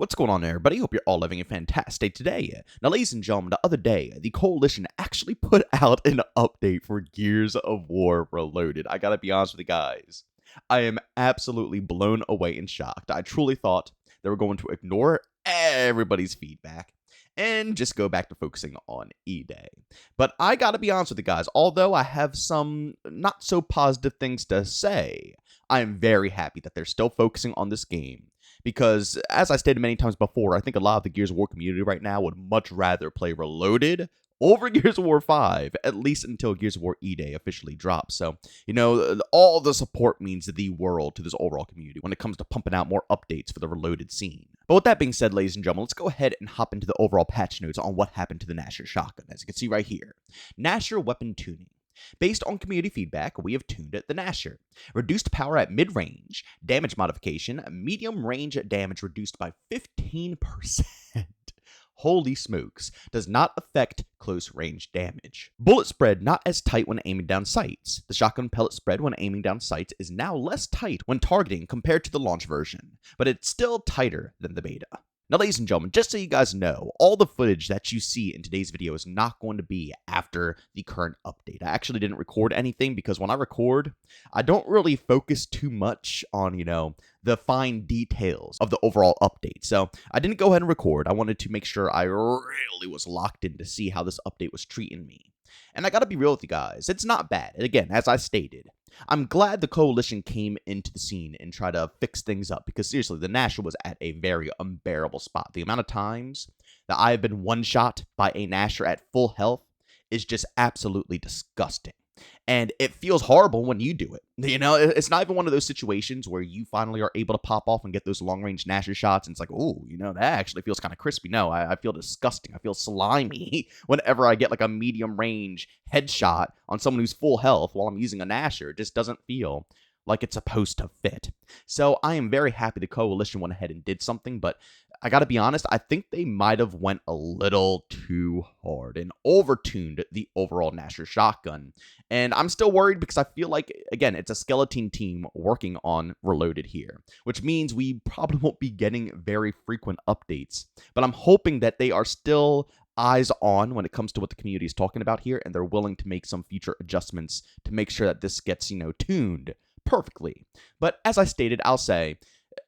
What's going on, everybody? Hope you're all having a fantastic day today. Now, ladies and gentlemen, the other day, the Coalition actually put out an update for Gears of War Reloaded. I gotta be honest with you guys. I am absolutely blown away and shocked. I truly thought they were going to ignore everybody's feedback and just go back to focusing on E-Day. But I gotta be honest with you guys, although I have some not so positive things to say, I am very happy that they're still focusing on this game. Because, as I stated many times before, I think a lot of the Gears of War community right now would much rather play Reloaded over Gears of War 5, at least until Gears of War E-Day officially drops. So, all the support means the world to this overall community when it comes to pumping out more updates for the Reloaded scene. But with that being said, ladies and gentlemen, let's go ahead and hop into the overall patch notes on what happened to the Nasher shotgun. As you can see right here, Nasher weapon tuning. Based on community feedback, we have tuned the Nasher. Reduced power at mid-range, damage modification, medium range damage reduced by 15%. Holy smokes, does not affect close range damage. Bullet spread not as tight when aiming down sights. The shotgun pellet spread when aiming down sights is now less tight when targeting compared to the launch version, but it's still tighter than the beta. Now, ladies and gentlemen, just so you guys know, all the footage that you see in today's video is not going to be after the current update. I actually didn't record anything because when I record, I don't really focus too much on, the fine details of the overall update. So I didn't go ahead and record. I wanted to make sure I really was locked in to see how this update was treating me. And I gotta be real with you guys, it's not bad. And again, as I stated, I'm glad the Coalition came into the scene and tried to fix things up, because seriously, the Nasher was at a very unbearable spot. The amount of times that I have been one-shot by a Nasher at full health is just absolutely disgusting. And it feels horrible when you do it. It's not even one of those situations where you finally are able to pop off and get those long-range Nasher shots, and it's like, oh, that actually feels kind of crispy. No, I feel disgusting. I feel slimy whenever I get like a medium-range headshot on someone who's full health while I'm using a Nasher. It just doesn't feel like it's supposed to fit. So I am very happy the Coalition went ahead and did something, but I gotta be honest, I think they might have went a little too hard and overtuned the overall Nasher shotgun. And I'm still worried because I feel like, again, it's a skeleton team working on Reloaded here, which means we probably won't be getting very frequent updates. But I'm hoping that they are still eyes on when it comes to what the community is talking about here, and they're willing to make some future adjustments to make sure that this gets, tuned perfectly. But as I stated, I'll say,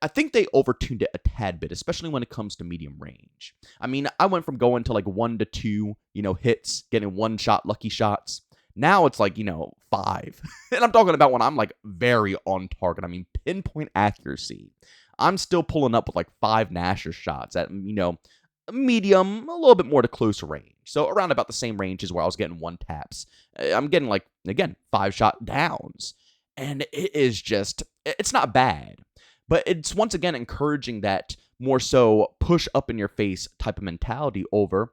I think they overtuned it a tad bit, especially when it comes to medium range. I mean, I went from going to like 1 to 2, hits, getting one-shot lucky shots. Now it's like, 5. And I'm talking about when I'm like very on target. I mean, pinpoint accuracy. I'm still pulling up with like 5 Nasher shots at, medium, a little bit more to close range. So around about the same range as where I was getting one taps. I'm getting like, again, 5-shot downs. And it is just, it's not bad. But it's once again encouraging that more so push up in your face type of mentality over,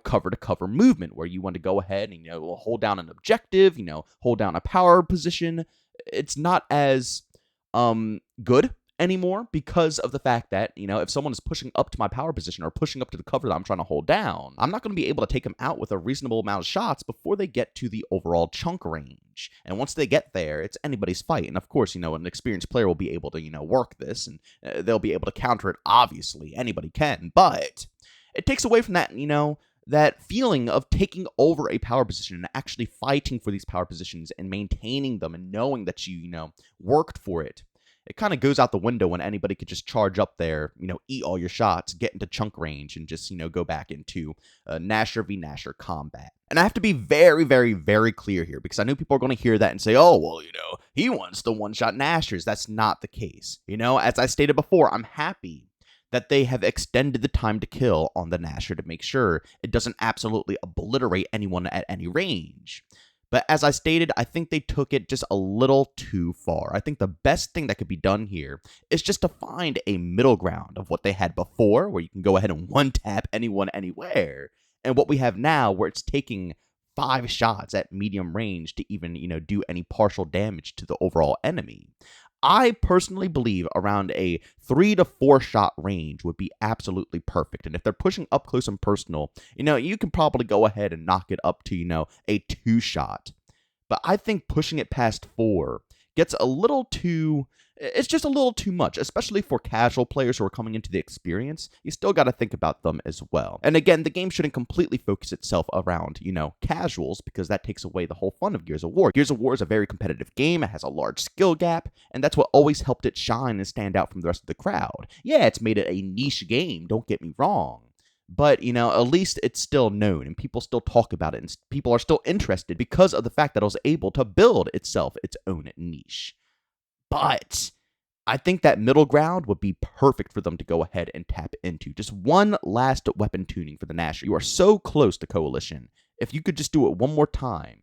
cover to cover movement, where you want to go ahead and, hold down an objective, hold down a power position. It's not as good anymore because of the fact that, if someone is pushing up to my power position or pushing up to the cover that I'm trying to hold down, I'm not going to be able to take them out with a reasonable amount of shots before they get to the overall chunk range. And once they get there, it's anybody's fight. And of course, an experienced player will be able to, work this, and they'll be able to counter it. Obviously, anybody can, but it takes away from that, that feeling of taking over a power position and actually fighting for these power positions and maintaining them and knowing that you, worked for it. It kind of goes out the window when anybody could just charge up there, eat all your shots, get into chunk range, and just, go back into Nasher v. Nasher combat. And I have to be very, very, very clear here, because I know people are going to hear that and say, oh, well, he wants the one-shot Nashers. That's not the case. As I stated before, I'm happy that they have extended the time to kill on the Nasher to make sure it doesn't absolutely obliterate anyone at any range. But as I stated, I think they took it just a little too far. I think the best thing that could be done here is just to find a middle ground of what they had before, where you can go ahead and one-tap anyone anywhere, and what we have now, where it's taking 5 shots at medium range to even, do any partial damage to the overall enemy. I personally believe around a 3 to 4 shot range would be absolutely perfect. And if they're pushing up close and personal, you can probably go ahead and knock it up to, a 2 shot. But I think pushing it past 4 gets a little too It's just a little too much, especially for casual players who are coming into the experience. You still got to think about them as well. And again, the game shouldn't completely focus itself around, casuals, because that takes away the whole fun of Gears of War. Gears of War is a very competitive game. It has a large skill gap, and that's what always helped it shine and stand out from the rest of the crowd. Yeah, it's made it a niche game, don't get me wrong. But, at least it's still known and people still talk about it and people are still interested because of the fact that it was able to build itself its own niche. But I think that middle ground would be perfect for them to go ahead and tap into. Just one last weapon tuning for the Nasher. You are so close to Coalition. If you could just do it one more time,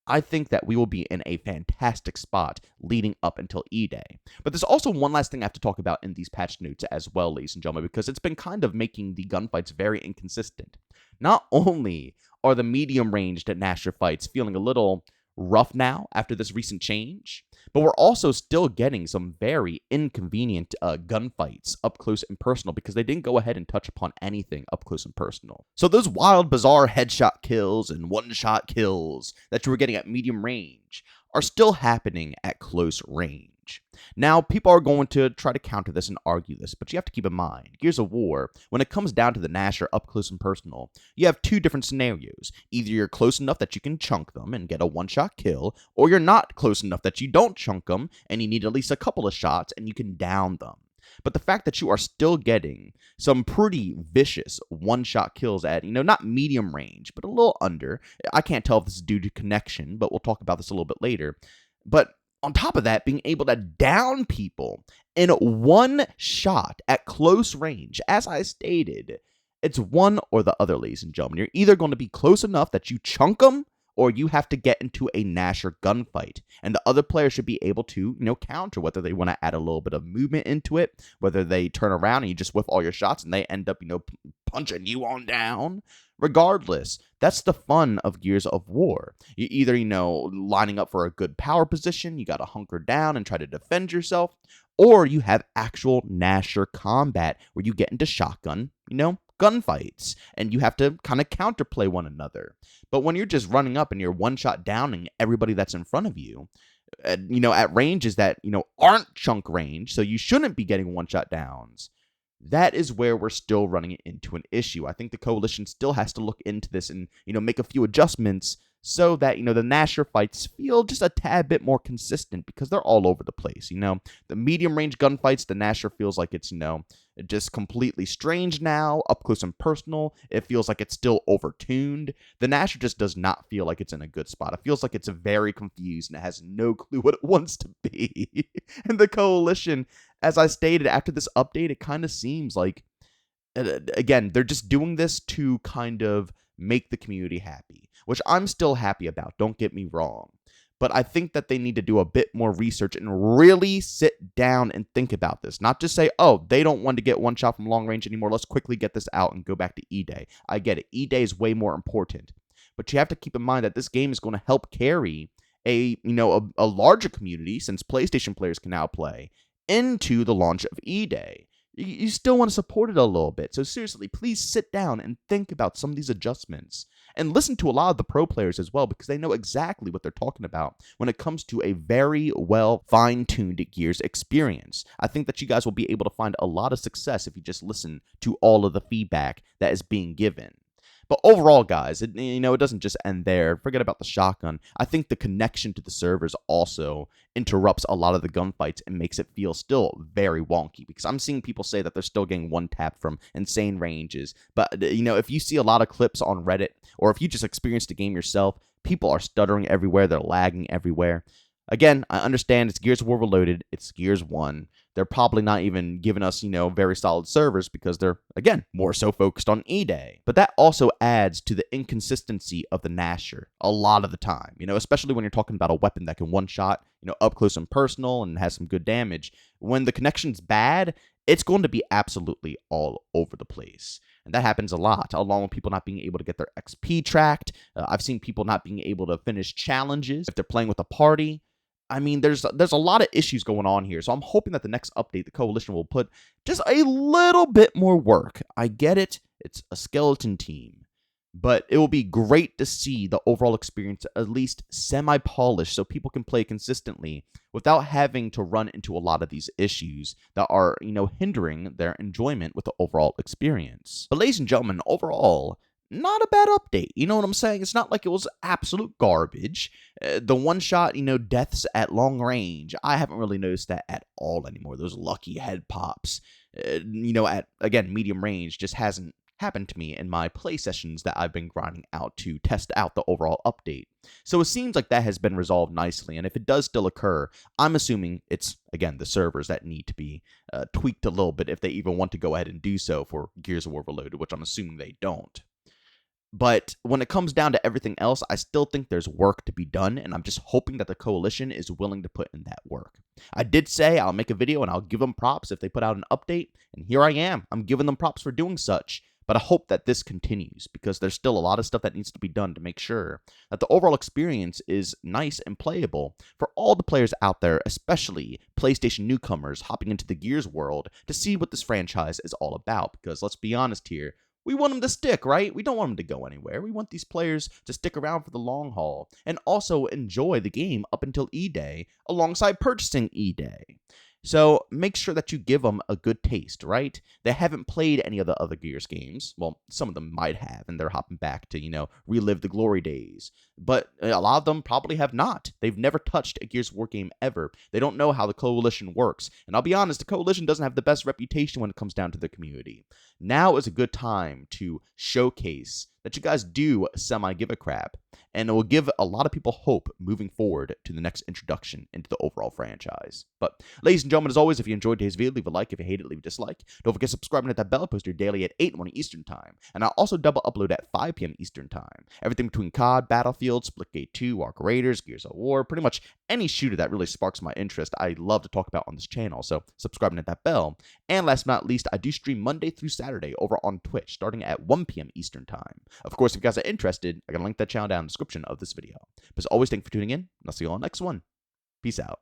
I think that we will be in a fantastic spot leading up until E-Day. But there's also one last thing I have to talk about in these patch notes as well, ladies and gentlemen, because it's been kind of making the gunfights very inconsistent. Not only are the medium-ranged Nasher fights feeling a little rough now after this recent change, but we're also still getting some very inconvenient gunfights up close and personal because they didn't go ahead and touch upon anything up close and personal. So those wild, bizarre headshot kills and one-shot kills that you were getting at medium range are still happening at close range. Now, people are going to try to counter this and argue this, but you have to keep in mind, Gears of War, when it comes down to the Nasher up close and personal, you have two different scenarios. Either you're close enough that you can chunk them and get a one-shot kill, or you're not close enough that you don't chunk them and you need at least a couple of shots and you can down them. But the fact that you are still getting some pretty vicious one-shot kills at, not medium range, but a little under. I can't tell if this is due to connection, but we'll talk about this a little bit later. But on top of that, being able to down people in one shot at close range, as I stated, it's one or the other, ladies and gentlemen. You're either going to be close enough that you chunk them, or you have to get into a Nasher gunfight. And the other player should be able to, counter, whether they want to add a little bit of movement into it, whether they turn around and you just whiff all your shots and they end up, punching you on down. Regardless, that's the fun of Gears of War. You either, lining up for a good power position, you got to hunker down and try to defend yourself, or you have actual Nasher combat where you get into shotgun, gunfights, and you have to kind of counterplay one another. But when you're just running up and you're one-shot downing everybody that's in front of you, at ranges that, aren't chunk range, so you shouldn't be getting one-shot downs, that is where we're still running into an issue. I think the Coalition still has to look into this and, make a few adjustments so that, the Nasher fights feel just a tad bit more consistent because they're all over the place. The medium range gunfights, the Nasher feels like it's, just completely strange now, up close and personal. It feels like it's still overtuned. The Nasher just does not feel like it's in a good spot. It feels like it's very confused and it has no clue what it wants to be. And the Coalition, as I stated, after this update, it kind of seems like, again, they're just doing this to kind of make the community happy, which I'm still happy about, don't get me wrong. But I think that they need to do a bit more research and really sit down and think about this. Not just say, oh, they don't want to get one shot from long range anymore. Let's quickly get this out and go back to E-Day. I get it. E-Day is way more important. But you have to keep in mind that this game is going to help carry a larger community, since PlayStation players can now play, into the launch of E-Day. You still want to support it a little bit. So seriously, please sit down and think about some of these adjustments. And listen to a lot of the pro players as well, because they know exactly what they're talking about when it comes to a very well fine-tuned Gears experience. I think that you guys will be able to find a lot of success if you just listen to all of the feedback that is being given. But overall, guys, it doesn't just end there. Forget about the shotgun. I think the connection to the servers also interrupts a lot of the gunfights and makes it feel still very wonky, because I'm seeing people say that they're still getting one tap from insane ranges. But, if you see a lot of clips on Reddit, or if you just experienced the game yourself, people are stuttering everywhere. They're lagging everywhere. Again, I understand it's Gears of War Reloaded. It's Gears 1. They're probably not even giving us, very solid servers because they're, again, more so focused on E-Day. But that also adds to the inconsistency of the Nasher a lot of the time, especially when you're talking about a weapon that can one-shot, up close and personal and has some good damage. When the connection's bad, it's going to be absolutely all over the place. And that happens a lot, along with people not being able to get their XP tracked. I've seen people not being able to finish challenges if they're playing with a party. I mean, there's a lot of issues going on here, so I'm hoping that the next update, the Coalition will put just a little bit more work. I get it. It's a skeleton team. But it will be great to see the overall experience at least semi-polished so people can play consistently without having to run into a lot of these issues that are, hindering their enjoyment with the overall experience. But ladies and gentlemen, overall, not a bad update. You know what I'm saying? It's not like it was absolute garbage. The one-shot, deaths at long range, I haven't really noticed that at all anymore. Those lucky head pops, at, again, medium range just hasn't happened to me in my play sessions that I've been grinding out to test out the overall update. So it seems like that has been resolved nicely, and if it does still occur, I'm assuming it's, again, the servers that need to be tweaked a little bit if they even want to go ahead and do so for Gears of War Reloaded, which I'm assuming they don't. But when it comes down to everything else, I still think there's work to be done, and I'm just hoping that the Coalition is willing to put in that work. I did say I'll make a video and I'll give them props if they put out an update, and here I am. I'm giving them props for doing such. But I hope that this continues, because there's still a lot of stuff that needs to be done to make sure that the overall experience is nice and playable for all the players out there, especially PlayStation newcomers hopping into the Gears world to see what this franchise is all about. Because let's be honest here, we want them to stick, right? We don't want them to go anywhere. We want these players to stick around for the long haul and also enjoy the game up until E-Day alongside purchasing E-Day. So make sure that you give them a good taste, right? They haven't played any of the other Gears games. Well, some of them might have, and they're hopping back to, relive the glory days. But a lot of them probably have not. They've never touched a Gears of War game ever. They don't know how the Coalition works. And I'll be honest, the Coalition doesn't have the best reputation when it comes down to the community. Now is a good time to showcase that you guys do semi-give a crap, and it will give a lot of people hope moving forward to the next introduction into the overall franchise. But, ladies and gentlemen, as always, if you enjoyed today's video, leave a like. If you hate it, leave a dislike. Don't forget to subscribe and hit that bell. I post here daily at 8 in the morning Eastern Time, and I'll also double upload at 5 p.m. Eastern Time. Everything between COD, Battlefield, Splitgate 2, Arc Raiders, Gears of War, pretty much any shooter that really sparks my interest, I love to talk about on this channel, so subscribe and hit that bell. And last but not least, I do stream Monday through Saturday over on Twitch, starting at 1 p.m. Eastern Time. Of course, if you guys are interested, I can link that channel down in the description of this video. But as always, thank you for tuning in, and I'll see you all next one. Peace out.